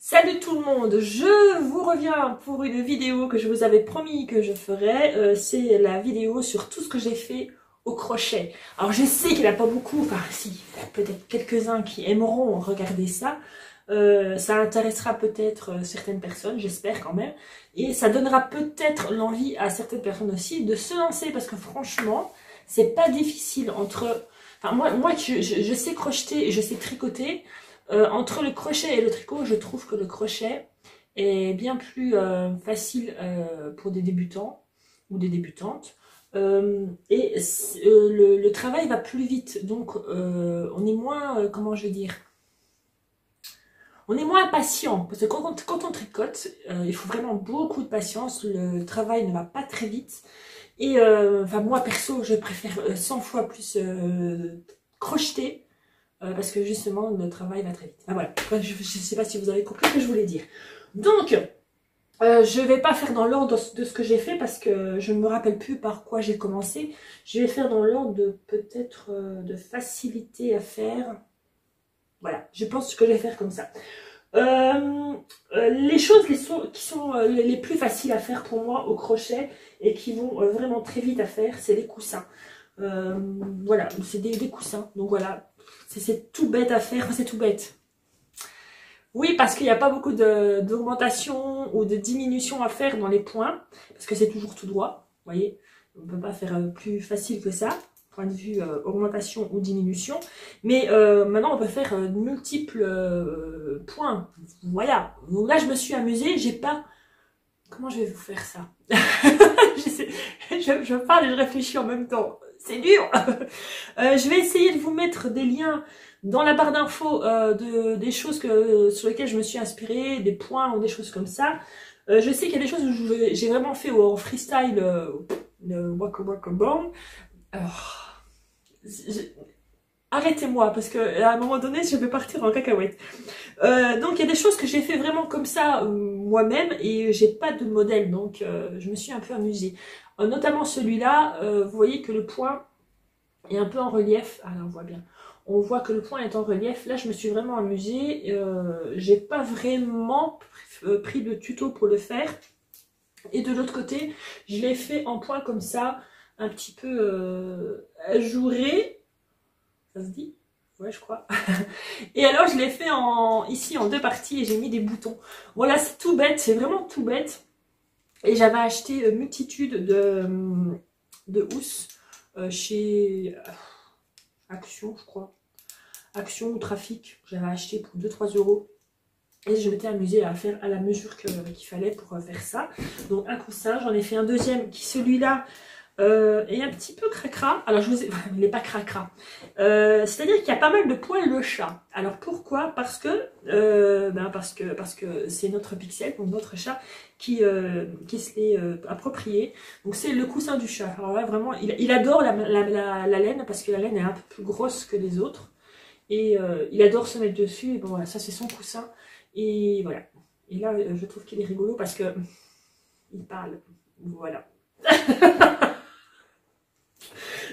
Salut tout le monde, je vous reviens pour une vidéo que je vous avais promis que je ferais. C'est la vidéo sur tout ce que j'ai fait au crochet. Alors je sais qu'il n'y a pas beaucoup, enfin si, peut-être quelques-uns qui aimeront regarder ça. Ça intéressera peut-être certaines personnes, j'espère quand même. Et ça donnera peut-être l'envie à certaines personnes aussi de se lancer parce que franchement, c'est pas difficile entre... Enfin moi je sais crocheter et je sais tricoter. Entre le crochet et le tricot, je trouve que le crochet est bien plus facile pour des débutants ou des débutantes. Le travail va plus vite, donc on est moins, comment je vais dire, on est moins impatient, parce que quand on tricote, il faut vraiment beaucoup de patience, le travail ne va pas très vite. Et enfin moi perso, je préfère 100 fois plus crocheter. Parce que justement le travail va très vite. Ah, voilà, je ne sais pas si vous avez compris ce que je voulais dire. Donc, je ne vais pas faire dans l'ordre de ce que j'ai fait parce que je ne me rappelle plus par quoi j'ai commencé. Je vais faire dans l'ordre de peut-être de facilité à faire. Voilà, je pense que je vais faire comme ça. Les choses qui sont les plus faciles à faire pour moi au crochet et qui vont vraiment très vite à faire, c'est les coussins. Voilà, c'est des coussins. Donc voilà, c'est tout bête à faire, c'est tout bête. Oui, parce qu'il n'y a pas beaucoup d'augmentation ou de diminution à faire dans les points, parce que c'est toujours tout droit, vous voyez. On ne peut pas faire plus facile que ça, point de vue augmentation ou diminution. Mais maintenant, on peut faire multiples points. Voilà. Donc là, je me suis amusée, j'ai pas... Comment je vais vous faire ça? je parle et je réfléchis en même temps. C'est dur. Je vais essayer de vous mettre des liens dans la barre d'infos des choses sur lesquelles je me suis inspirée, des points ou des choses comme ça. Je sais qu'il y a des choses où j'ai vraiment fait en freestyle, le waka waka bang. Alors, arrêtez-moi parce que à un moment donné, je vais partir en cacahuète. Donc il y a des choses que j'ai fait vraiment comme ça moi-même et j'ai pas de modèle, donc je me suis un peu amusée. Notamment celui-là, vous voyez que le point est un peu en relief. Ah là on voit bien. On voit que le point est en relief. Là je me suis vraiment amusée. J'ai pas vraiment pris de tuto pour le faire. Et de l'autre côté, je l'ai fait en point comme ça, un petit peu ajouré. Ça se dit? Ouais, je crois. Et alors, je l'ai fait ici en deux parties et j'ai mis des boutons. Voilà, c'est tout bête, c'est vraiment tout bête. Et j'avais acheté multitude de housses chez Action, je crois. Action ou Trafic. J'avais acheté pour 2-3 euros. Et je m'étais amusée à faire à la mesure qu'il fallait pour faire ça. Donc un coussin, j'en ai fait un deuxième qui, celui-là, est un petit peu cracra. Alors je vous ai... il n'est pas cracra. C'est-à-dire qu'il y a pas mal de poils de chat. Alors pourquoi? Parce que c'est notre Pixel, donc notre chat, qui se l'est approprié. Donc c'est le coussin du chat. Alors là vraiment, il adore la laine parce que la laine est un peu plus grosse que les autres. Et il adore se mettre dessus. Et bon voilà, ça c'est son coussin. Et voilà. Et là, je trouve qu'il est rigolo parce que il parle. Voilà.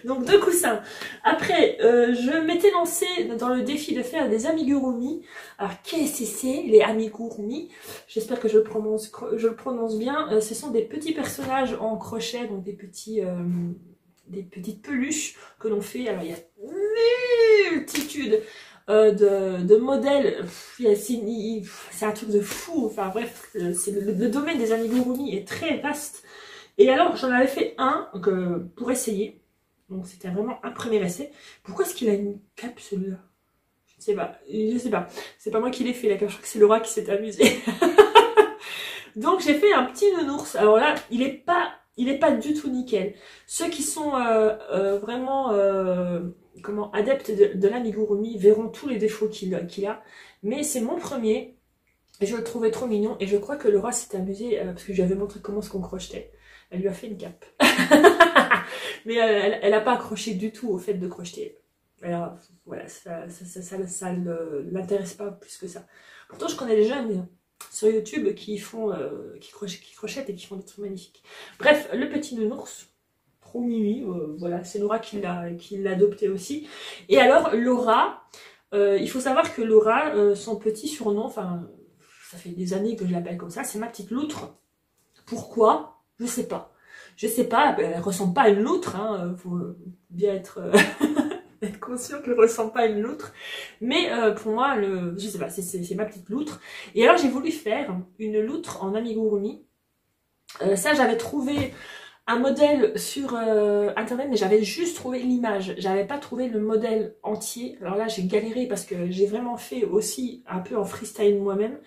Donc 2 coussins. Après, je m'étais lancée dans le défi de faire des amigurumi. Alors qu'est-ce que c'est les amigurumi? J'espère que je le prononce bien. Ce sont des petits personnages en crochet, donc des petites peluches que l'on fait. Alors il y a multitude de modèles. C'est un truc de fou. Enfin bref, le domaine des amigurumi est très vaste. Et alors j'en avais fait un pour essayer. Donc c'était vraiment un premier essai. Pourquoi est-ce qu'il a une cape celui-là? Je ne sais pas. Je sais pas. C'est pas moi qui l'ai fait la cape. Je crois que c'est Laura qui s'est amusée. Donc j'ai fait un petit nounours. Alors là, il est pas du tout nickel. Ceux qui sont vraiment adeptes de l'amigurumi verront tous les défauts qu'il a. Mais c'est mon premier. Et je le trouvais trop mignon. Et je crois que Laura s'est amusée parce que je lui avais montré comment se qu'on crochetait. Elle lui a fait une cape. Mais elle n'a pas accroché du tout au fait de crocheter. Alors voilà, ça ne l'intéresse pas plus que ça. Pourtant, je connais des jeunes sur YouTube qui crochettent et qui font des trucs magnifiques. Bref, le petit nounours, trop mimi, voilà, c'est Laura qui l'a adopté aussi. Et alors, Laura, il faut savoir que Laura, son petit surnom, enfin, ça fait des années que je l'appelle comme ça, c'est ma petite loutre. Pourquoi? Je sais pas. Je sais pas, elle ressemble pas à une loutre, hein, faut bien être, être conscient qu'elle ressemble pas à une loutre. Mais pour moi, je sais pas, c'est ma petite loutre. Et alors j'ai voulu faire une loutre en amigurumi. Ça, j'avais trouvé un modèle sur internet, mais j'avais juste trouvé l'image. J'avais pas trouvé le modèle entier. Alors là, j'ai galéré parce que j'ai vraiment fait aussi un peu en freestyle moi-même.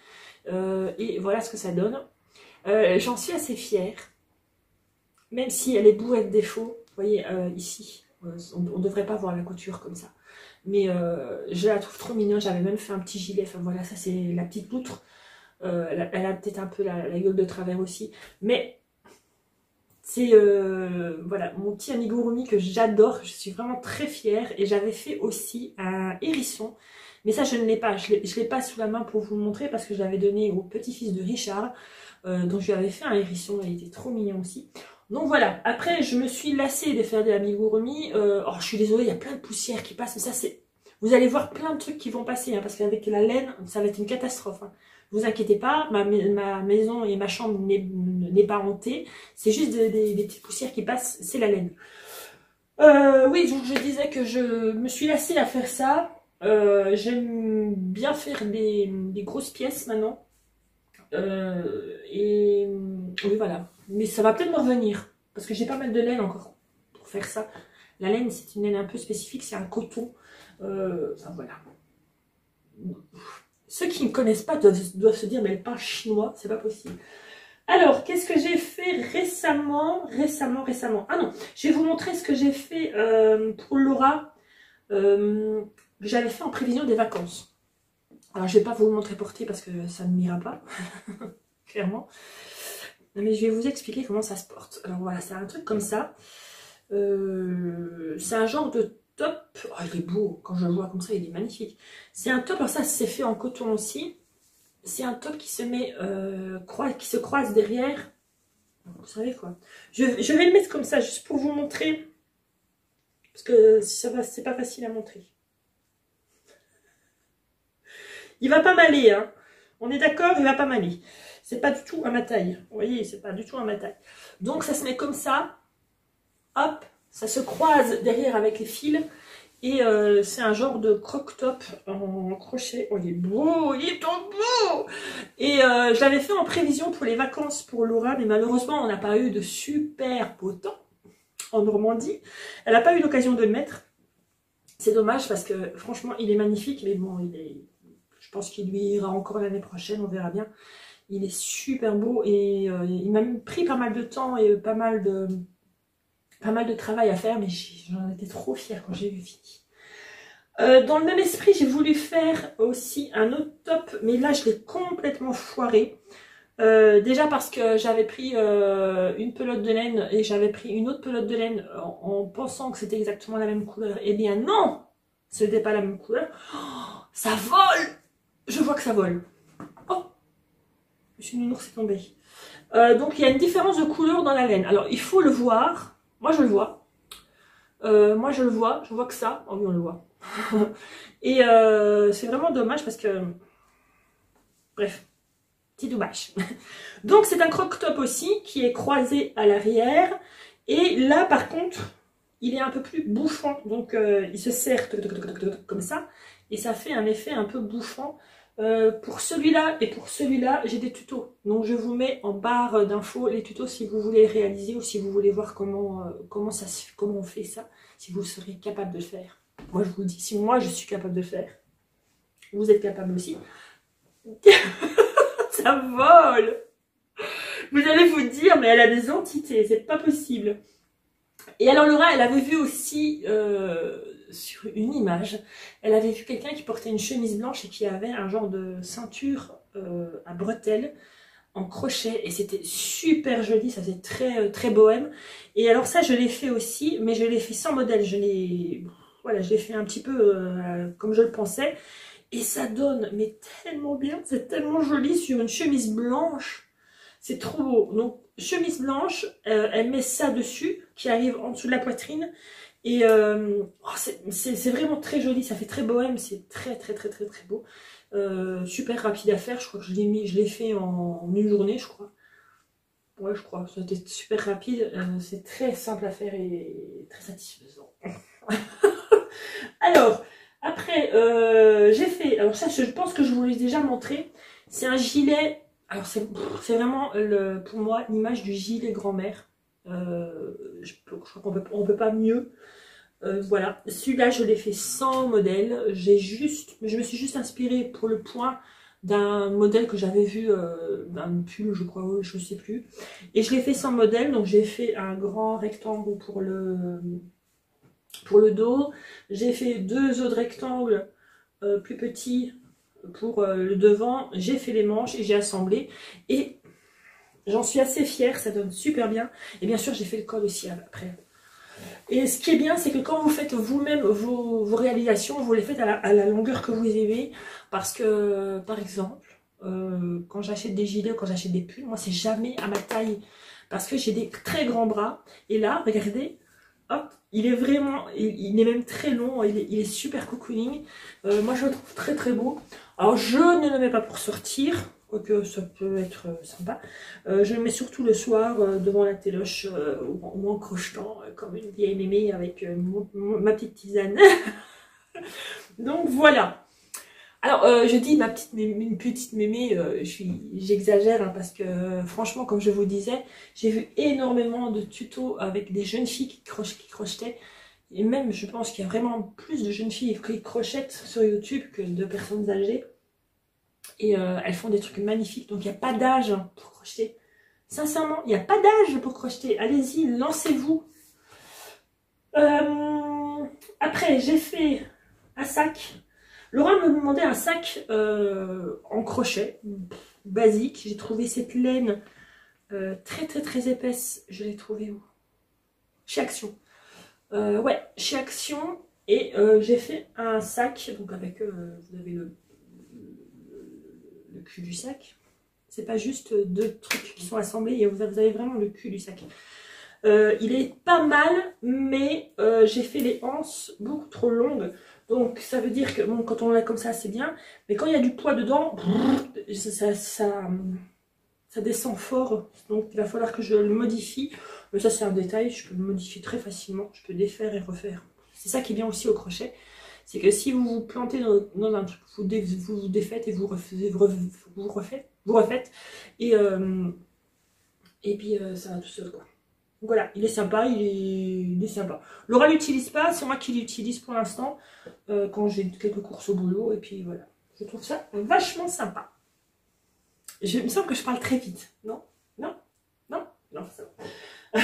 Et voilà ce que ça donne. J'en suis assez fière. Même si elle est bourrée de défauts. Vous voyez, ici, on ne devrait pas voir la couture comme ça. Mais je la trouve trop mignonne. J'avais même fait un petit gilet. Enfin voilà, ça c'est la petite loutre. Elle a peut-être un peu la gueule de travers aussi. Mais c'est voilà, mon petit amigurumi que j'adore. Je suis vraiment très fière. Et j'avais fait aussi un hérisson. Mais ça, je ne l'ai pas. Je l'ai pas sous la main pour vous le montrer parce que je l'avais donné au petit-fils de Richard. Donc je lui avais fait un hérisson. Il était trop mignon aussi. Donc voilà. Après, je me suis lassée de faire des amigurumi. Oh, je suis désolée, il y a plein de poussières qui passent. Ça, c'est... Vous allez voir plein de trucs qui vont passer. Hein, parce qu'avec la laine, ça va être une catastrophe. Hein. Vous inquiétez pas, ma maison et ma chambre n'est pas hantée. C'est juste des petites poussières qui passent, c'est la laine. Oui, donc je disais que je me suis lassée à faire ça. J'aime bien faire des grosses pièces maintenant. Et oui, voilà. Mais ça va peut-être me revenir. Parce que j'ai pas mal de laine encore pour faire ça. La laine, c'est une laine un peu spécifique, c'est un coton. Enfin voilà. Ceux qui ne connaissent pas doivent se dire, mais elle parle chinois, c'est pas possible. Alors, qu'est-ce que j'ai fait récemment? Ah non, je vais vous montrer ce que j'ai fait pour Laura. J'avais fait en prévision des vacances. Alors, je vais pas vous le montrer porter parce que ça ne m'ira pas, clairement. Mais je vais vous expliquer comment ça se porte. Alors voilà, c'est un truc comme ça. C'est un genre de top. Oh, il est beau, quand je le vois comme ça, il est magnifique. C'est un top, alors ça c'est fait en coton aussi. C'est un top qui se met, qui se croise derrière. Vous savez quoi. Je vais le mettre comme ça, juste pour vous montrer. Parce que c'est pas facile à montrer. Il va pas m'aller, hein. On est d'accord, il va pas m'aller. C'est pas du tout à ma taille. Vous voyez, c'est pas du tout à ma taille. Donc ça se met comme ça. Hop, ça se croise derrière avec les fils. Et c'est un genre de croc-top en crochet. Oh, il est beau, il est trop beau. Et je l'avais fait en prévision pour les vacances pour Laura. Mais malheureusement, on n'a pas eu de super beau temps en Normandie. Elle n'a pas eu l'occasion de le mettre. C'est dommage parce que franchement, il est magnifique. Mais bon, je pense qu'il lui ira encore l'année prochaine. On verra bien. Il est super beau. Et il m'a même pris pas mal de temps et pas mal de travail à faire, mais j'en étais trop fière quand j'ai vu fini. Dans le même esprit, j'ai voulu faire aussi un autre top, mais là je l'ai complètement foiré. Déjà parce que j'avais pris une pelote de laine et j'avais pris une autre pelote de laine en pensant que c'était exactement la même couleur. Eh bien non, ce n'était pas la même couleur. Oh, ça vole! Je vois que ça vole. Oh, Monsieur Nounours est tombé. Donc il y a une différence de couleur dans la laine. Alors il faut le voir. Moi je le vois. Je vois que ça. Oh oui, on le voit. Et c'est vraiment dommage parce que... Bref, petit dommage. Donc c'est un croc-top aussi qui est croisé à l'arrière. Et là par contre, il est un peu plus bouffant. Donc il se serre comme ça. Et ça fait un effet un peu bouffant. Pour celui-là et pour celui-là, j'ai des tutos. Donc je vous mets en barre d'infos les tutos si vous voulez réaliser ou si vous voulez voir comment on fait ça, si vous serez capable de le faire. Moi je vous dis, si moi je suis capable de le faire, vous êtes capable aussi. Ça vole! Vous allez vous dire, mais elle a des entités, c'est pas possible. Et alors Laura, elle avait vu aussi sur une image, elle avait vu quelqu'un qui portait une chemise blanche et qui avait un genre de ceinture à bretelles en crochet et c'était super joli, ça faisait très très bohème. Et alors ça je l'ai fait aussi, mais je l'ai fait sans modèle, je l'ai fait un petit peu comme je le pensais et ça donne mais tellement bien, c'est tellement joli sur une chemise blanche. C'est trop beau. Donc, chemise blanche, elle met ça dessus, qui arrive en dessous de la poitrine. Et c'est vraiment très joli, ça fait très bohème, c'est très très très très très beau. Super rapide à faire, je crois que je l'ai fait en une journée, je crois. Ouais, je crois, c'était super rapide, c'est très simple à faire et très satisfaisant. Alors, après, j'ai fait, alors ça, je pense que je vous l'ai déjà montré, c'est un gilet, alors c'est vraiment, pour moi, l'image du gilet grand-mère. Je crois qu'on peut pas mieux. Voilà, celui-là, je l'ai fait sans modèle, je me suis juste inspirée pour le point d'un modèle que j'avais vu, d'un pull, je crois, je sais plus. Et je l'ai fait sans modèle, donc j'ai fait un grand rectangle pour le dos. J'ai fait deux autres rectangles plus petits pour le devant. J'ai fait les manches et j'ai assemblé. Et j'en suis assez fière, ça donne super bien. Et bien sûr, j'ai fait le col aussi après. Et ce qui est bien, c'est que quand vous faites vous-même vos réalisations, vous les faites à la longueur que vous aimez. Parce que, par exemple, quand j'achète des gilets ou quand j'achète des pulls, moi, c'est jamais à ma taille. Parce que j'ai des très grands bras. Et là, regardez, hop, il est vraiment, il est même très long, il est super cocooning. Moi, je le trouve très très beau. Alors, je ne le mets pas pour sortir, quoique ça peut être sympa. Je le mets surtout le soir devant la téloche ou en crochetant comme une vieille mémé avec ma petite tisane. Donc voilà. Alors, je dis une petite mémé, j'exagère hein, parce que franchement, comme je vous disais, j'ai vu énormément de tutos avec des jeunes filles qui crochetaient. Et même, je pense qu'il y a vraiment plus de jeunes filles qui crochettent sur YouTube que de personnes âgées. Et elles font des trucs magnifiques, donc il n'y a pas d'âge pour crocheter. Sincèrement, il n'y a pas d'âge pour crocheter. Allez-y, lancez-vous. Après, j'ai fait un sac. Laura me demandait un sac en crochet, basique. J'ai trouvé cette laine très très très épaisse. Je l'ai trouvée où? Chez Action. Ouais, chez Action. Et j'ai fait un sac, donc avec, vous avez le cul du sac. C'est pas juste deux trucs qui sont assemblés, vous avez vraiment le cul du sac. Il est pas mal, mais j'ai fait les anses beaucoup trop longues. Donc ça veut dire que bon, quand on l'a comme ça, c'est bien. Mais quand il y a du poids dedans, ça descend fort. Donc il va falloir que je le modifie. Mais ça c'est un détail, je peux le modifier très facilement. Je peux défaire et refaire. C'est ça qui est bien aussi au crochet. C'est que si vous vous plantez dans un truc, vous vous défaites et vous refaites. Et puis ça va tout seul quoi. Voilà, il est sympa, il est sympa. Laura l'utilise pas, c'est moi qui l'utilise pour l'instant quand j'ai quelques courses au boulot. Et puis voilà, je trouve ça vachement sympa. Il me semble que je parle très vite. Non, non, non, non, ça va.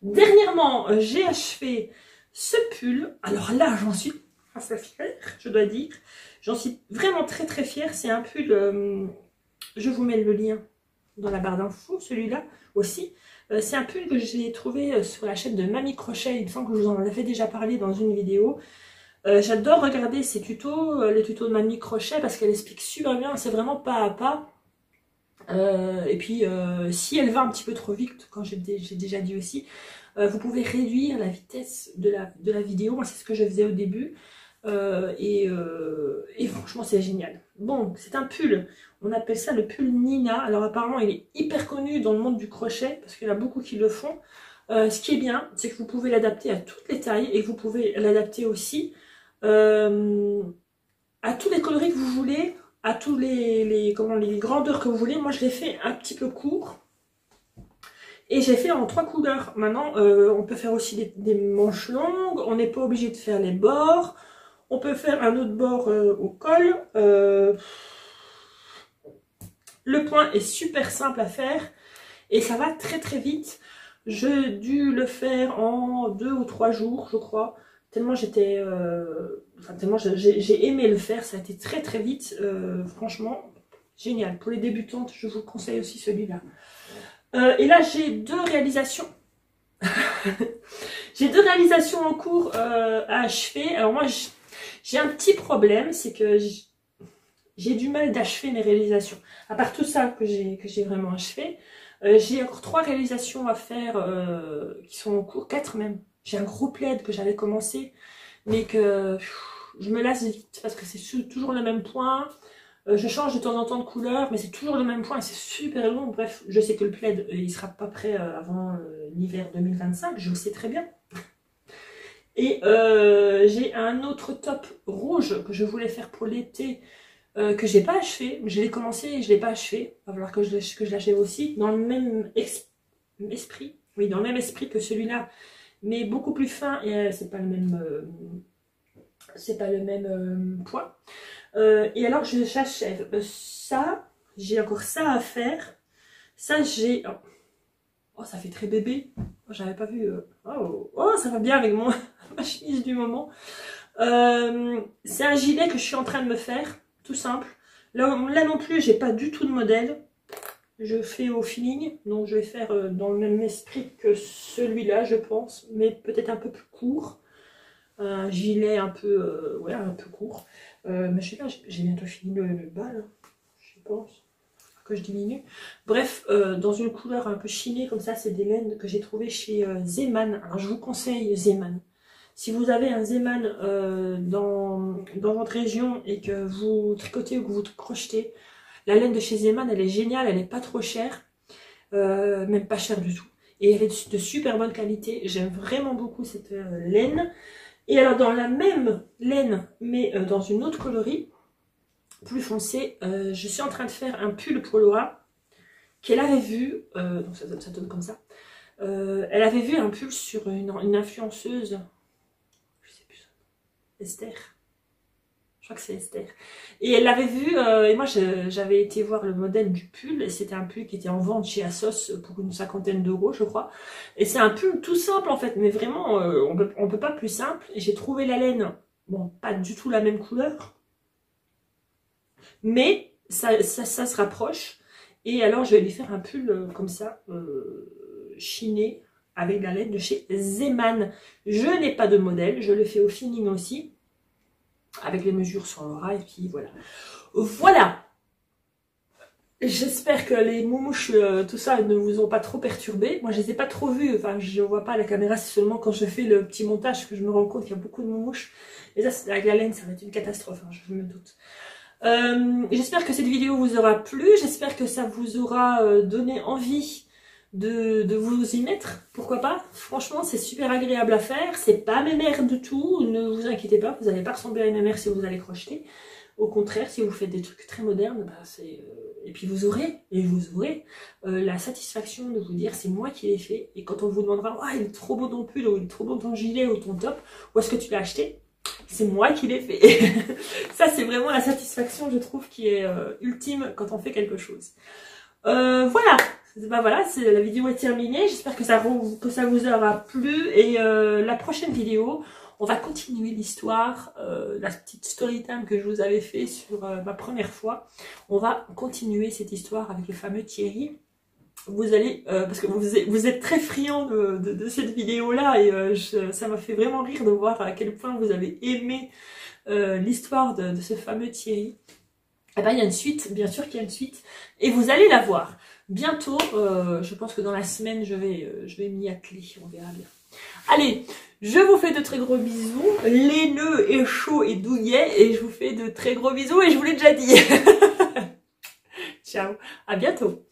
Dernièrement, j'ai achevé ce pull. Alors là, j'en suis assez fière, je dois dire. J'en suis vraiment très très fière. C'est un pull, je vous mets le lien dans la barre d'infos, celui-là aussi. C'est un pull que j'ai trouvé sur la chaîne de Mamie Crochet. Il me semble que je vous en avais déjà parlé dans une vidéo. J'adore regarder ses tutos, les tutos de Mamie Crochet, parce qu'elle explique super bien. C'est vraiment pas à pas. Et puis, si elle va un petit peu trop vite, quand j'ai déjà dit aussi, vous pouvez réduire la vitesse de la vidéo. Moi, c'est ce que je faisais au début. Et franchement, c'est génial. Bon, c'est un pull. On appelle ça le pull Nina. Alors apparemment, il est hyper connu dans le monde du crochet parce qu'il y en a beaucoup qui le font. Ce qui est bien, c'est que vous pouvez l'adapter à toutes les tailles et que vous pouvez l'adapter aussi à tous les coloris que vous voulez, à tous les grandeurs que vous voulez. Moi, je l'ai fait un petit peu court et j'ai fait en 3 couleurs. Maintenant, on peut faire aussi des manches longues. On n'est pas obligé de faire les bords. On peut faire un autre bord au col. Le point est super simple à faire et ça va très très vite. J'ai dû le faire en 2 ou 3 jours, je crois. Tellement j'étais, tellement j'ai aimé le faire. Ça a été très très vite. Franchement, génial. Pour les débutantes, je vous conseille aussi celui-là. Et là, j'ai 2 réalisations. J'ai 2 réalisations en cours à achever. Alors moi, j'ai un petit problème, c'est que j'ai du mal d'achever mes réalisations. À part tout ça que j'ai vraiment achevé, j'ai encore 3 réalisations à faire qui sont en cours, 4 même. J'ai un gros plaid que j'avais commencé, mais que je me lasse vite parce que c'est toujours le même point. Je change de temps en temps de couleur, mais c'est toujours le même point et c'est super long. Bref, je sais que le plaid, il sera pas prêt avant l'hiver 2025, je le sais très bien. Et j'ai un autre top rouge que je voulais faire pour l'été, que j'ai pas achevé. Je l'ai commencé et je l'ai pas achevé. Il va falloir que je l'achève aussi, dans le même esprit. Oui, dans le même esprit que celui-là, mais beaucoup plus fin et c'est pas le même poids. Et alors j'achève ça, j'ai encore ça à faire. Ça j'ai... Oh, ça fait très bébé. Oh, j'avais pas vu... Oh, ça va bien avec ma chemise du moment. C'est un gilet que je suis en train de me faire, tout simple. Là non plus, j'ai pas du tout de modèle. Je fais au feeling, donc je vais faire dans le même esprit que celui-là, je pense, mais peut-être un peu plus court. Un gilet un peu, ouais, un peu court. Mais je sais pas, j'ai bientôt fini le bas, là, je pense, que je diminue. Bref, dans une couleur un peu chinée, comme ça, c'est des laines que j'ai trouvées chez Zeman. Alors, je vous conseille Zeman. Si vous avez un Zeman dans votre région et que vous tricotez ou que vous crochetez, la laine de chez Zeman, elle est géniale, elle n'est pas trop chère, même pas chère du tout. Et elle est de super bonne qualité, j'aime vraiment beaucoup cette laine. Et alors dans la même laine, mais dans une autre coloris, plus foncée, je suis en train de faire un pull pour Laura, qu'elle avait vu, donc ça donne comme ça, elle avait vu un pull sur une influenceuse, je sais plus, Esther. Je crois que c'est Esther. Et elle l'avait vu, et moi j'avais été voir le modèle du pull, et c'était un pull qui était en vente chez Asos pour une 50aine d'euros, je crois. Et c'est un pull tout simple en fait, mais vraiment, on peut pas plus simple. Et j'ai trouvé la laine, bon, pas du tout la même couleur, mais ça se rapproche. Et alors je vais lui faire un pull comme ça, chiné, avec la laine de chez Zeman. Je n'ai pas de modèle, je le fais au feeling aussi, avec les mesures sur Laura, et puis voilà. Voilà. J'espère que les moumouches, tout ça, ne vous ont pas trop perturbé. Moi, je les ai pas trop vues. Enfin, je vois pas à la caméra, c'est seulement quand je fais le petit montage que je me rends compte qu'il y a beaucoup de moumouches. Et ça, avec la laine, ça va être une catastrophe, hein, je me doute. J'espère que cette vidéo vous aura plu. J'espère que ça vous aura donné envie de vous y mettre, pourquoi pas. Franchement, c'est super agréable à faire, c'est pas mémère du tout, ne vous inquiétez pas, vous n'allez pas ressembler à une mémère si vous allez crocheter. Au contraire, si vous faites des trucs très modernes, bah et puis vous aurez la satisfaction de vous dire c'est moi qui l'ai fait. Et quand on vous demandera oh, il est trop beau ton pull, ou il est trop beau ton gilet ou ton top, où est-ce que tu l'as acheté, c'est moi qui l'ai fait. Ça c'est vraiment la satisfaction, je trouve, qui est ultime quand on fait quelque chose. Voilà. Bah voilà, la vidéo est terminée, j'espère que ça vous aura plu, et la prochaine vidéo, on va continuer l'histoire, la petite story time que je vous avais fait sur ma première fois. On va continuer cette histoire avec le fameux Thierry. Vous allez, parce que vous êtes très friands de cette vidéo-là, et ça m'a fait vraiment rire de voir à quel point vous avez aimé l'histoire de ce fameux Thierry. Eh ben, il y a une suite, bien sûr qu'il y a une suite, et vous allez la voir. Bientôt, je pense que dans la semaine, je vais m'y atteler, on verra bien. Allez, je vous fais de très gros bisous, laineux et chaud et douillet, et je vous fais de très gros bisous, et je vous l'ai déjà dit. Ciao, à bientôt.